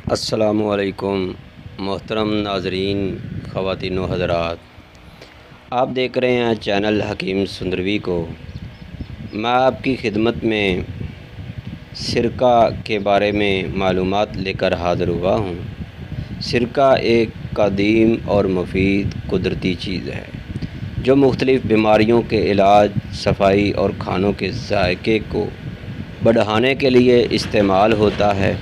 السلام علیکم محترم ناظرین، خواتین و حضرات، آپ دیکھ رہے ہیں چینل حکیم سندروی کو۔ میں آپ کی خدمت میں سرکہ کے بارے میں معلومات لے کر حاضر ہوا ہوں۔ سرکہ ایک قدیم اور مفید قدرتی چیز ہے جو مختلف بیماریوں کے علاج، صفائی اور کھانوں کے ذائقے کو بڑھانے کے لیے استعمال ہوتا ہے۔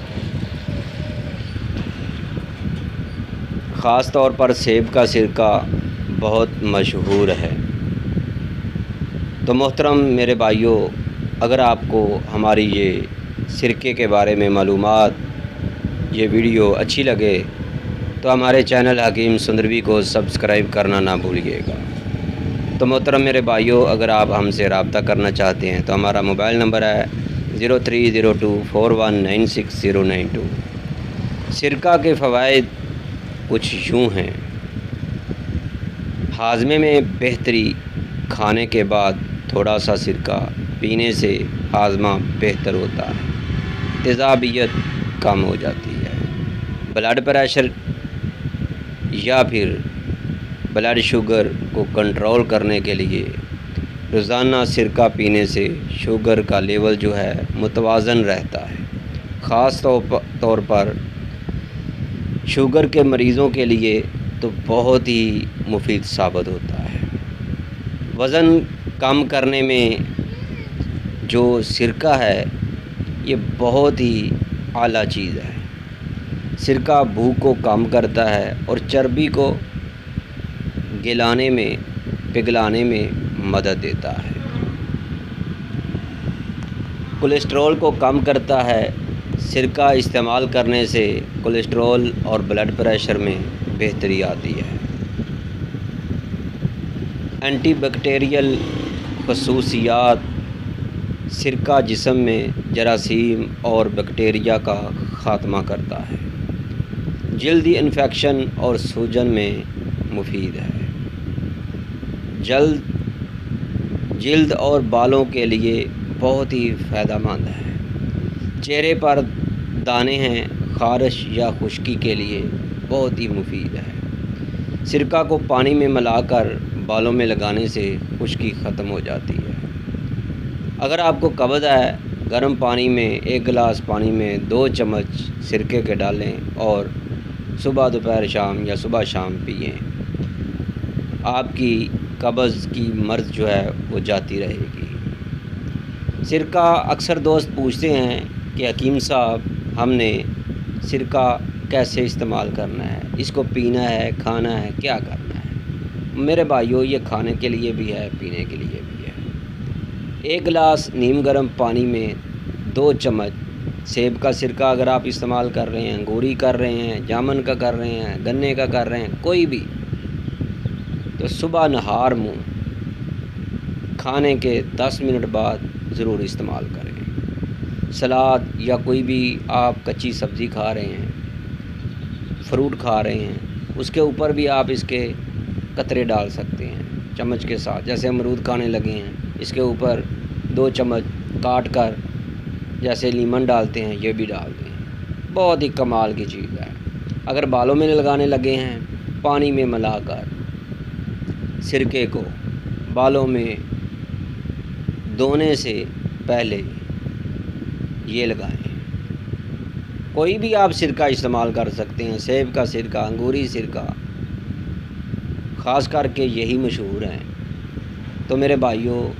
خاص طور پر سیب کا سرکہ بہت مشہور ہے۔ تو محترم میرے بھائیوں، اگر آپ کو ہماری یہ سرکے کے بارے میں معلومات، یہ ویڈیو اچھی لگے تو ہمارے چینل حکیم سندروی کو سبسکرائب کرنا نہ بھولیے گا۔ تو محترم میرے بھائیوں، اگر آپ ہم سے رابطہ کرنا چاہتے ہیں تو ہمارا موبائل نمبر ہے 0302419692۔ سرکہ کے فوائد کچھ یوں ہیں۔ ہاضمے میں بہتری، کھانے کے بعد تھوڑا سا سرکہ پینے سے ہاضمہ بہتر ہوتا ہے، تیزابیت کم ہو جاتی ہے، بلڈ پریشر یا پھر بلڈ شوگر کو کنٹرول کرنے کے لیے روزانہ سرکہ پینے سے شوگر کا لیول جو ہے متوازن رہتا ہے۔ خاص طور پر شوگر کے مریضوں کے لیے تو بہت ہی مفید ثابت ہوتا ہے۔ وزن کم کرنے میں جو سرکہ ہے یہ بہت ہی اعلیٰ چیز ہے۔ سرکہ بھوک کو کم کرتا ہے اور چربی کو پگھلانے میں مدد دیتا ہے۔ کولیسٹرول کو کم کرتا ہے۔ سرکہ استعمال کرنے سے کولیسٹرول اور بلڈ پریشر میں بہتری آتی ہے۔ اینٹی بیکٹیریل خصوصیات: سرکہ جسم میں جراثیم اور بیکٹیریا کا خاتمہ کرتا ہے۔ جلدی انفیکشن اور سوجن میں مفید ہے۔ جلد اور بالوں کے لیے بہت ہی فائدہ مند ہے۔ چہرے پر دانے ہیں، خارش یا خشکی کے لیے بہت ہی مفید ہے۔ سرکہ کو پانی میں ملا کر بالوں میں لگانے سے خشکی ختم ہو جاتی ہے۔ اگر آپ کو قبض ہے، گرم پانی میں 1 گلاس پانی میں 2 چمچ سرکے کے ڈالیں اور صبح دوپہر شام یا صبح شام پئیں۔ آپ کی قبض کی مرض جو ہے وہ جاتی رہے گی۔ سرکہ اکثر دوست پوچھتے ہیں کہ حکیم صاحب، ہم نے سرکہ کیسے استعمال کرنا ہے؟ اس کو پینا ہے، کھانا ہے، کیا کرنا ہے؟ میرے بھائیوں، یہ کھانے کے لیے بھی ہے، پینے کے لیے بھی ہے۔ 1 گلاس نیم گرم پانی میں 2 چمچ سیب کا سرکہ اگر آپ استعمال کر رہے ہیں، انگوری کر رہے ہیں، جامن کا کر رہے ہیں، گنے کا کر رہے ہیں، کوئی بھی، تو صبح نہار منہ کھانے کے 10 منٹ بعد ضرور استعمال کریں۔ سلاد یا کوئی بھی آپ کچی سبزی کھا رہے ہیں، فروٹ کھا رہے ہیں، اس کے اوپر بھی آپ اس کے قطرے ڈال سکتے ہیں چمچ کے ساتھ۔ جیسے امرود کھانے لگے ہیں، اس کے اوپر 2 چمچ کاٹ کر جیسے لیمن ڈالتے ہیں، یہ بھی ڈال دیں۔ بہت ہی کمال کی چیز ہے۔ اگر بالوں میں لگانے لگے ہیں، پانی میں ملا کر سرکے کو بالوں میں دھونے سے پہلے یہ لگائیں۔ کوئی بھی آپ سرکہ استعمال کر سکتے ہیں، سیب کا سرکہ، انگوری سرکہ، خاص کر کے یہی مشہور ہیں۔ تو میرے بھائیوں،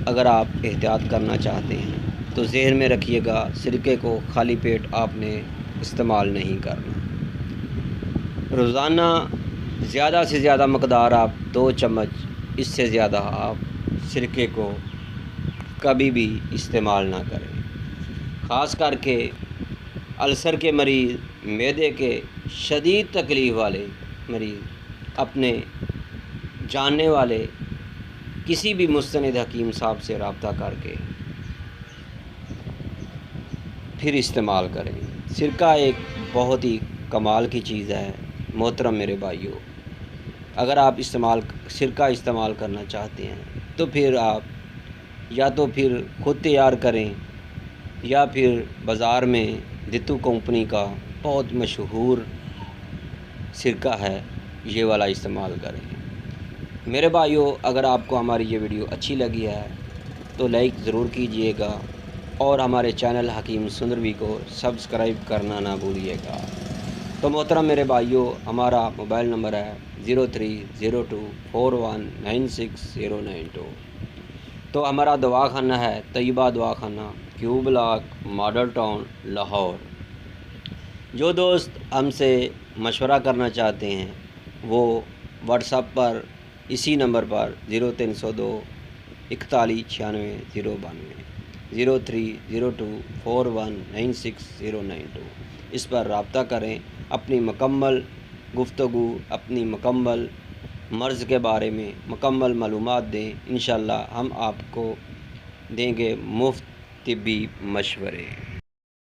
اگر آپ احتیاط کرنا چاہتے ہیں تو ذہن میں رکھیے گا، سرکے کو خالی پیٹ آپ نے استعمال نہیں کرنا۔ روزانہ زیادہ سے زیادہ مقدار آپ 2 چمچ، اس سے زیادہ آپ سرکے کو کبھی بھی استعمال نہ کریں۔ خاص کر کے السر کے مریض، معدے کے شدید تکلیف والے مریض اپنے جاننے والے کسی بھی مستند حکیم صاحب سے رابطہ کر کے پھر استعمال کریں۔ سرکہ ایک بہت ہی کمال کی چیز ہے۔ محترم میرے بھائیوں، اگر آپ سرکہ استعمال کرنا چاہتے ہیں تو پھر آپ یا تو پھر خود تیار کریں یا پھر بازار میں دتو کمپنی کا بہت مشہور سرکہ ہے، یہ والا استعمال کریں۔ میرے بھائیوں، اگر آپ کو ہماری یہ ویڈیو اچھی لگی ہے تو لائک ضرور کیجئے گا اور ہمارے چینل حکیم سندروی کو سبسکرائب کرنا نہ بھولیے گا۔ تو محترم میرے بھائیوں، ہمارا موبائل نمبر ہے 0302419692۔ تو ہمارا دواخانہ ہے طیبہ دواخانہ، کیو بلاک، ماڈل ٹاؤن، لاہور۔ جو دوست ہم سے مشورہ کرنا چاہتے ہیں وہ واٹس ایپ پر اسی نمبر پر 0302 4196 092 0302419692 اس پر رابطہ کریں۔ اپنی مکمل گفتگو، اپنی مکمل مرض کے بارے میں مکمل معلومات دیں، انشاءاللہ ہم آپ کو دیں گے مفت طبی مشورے۔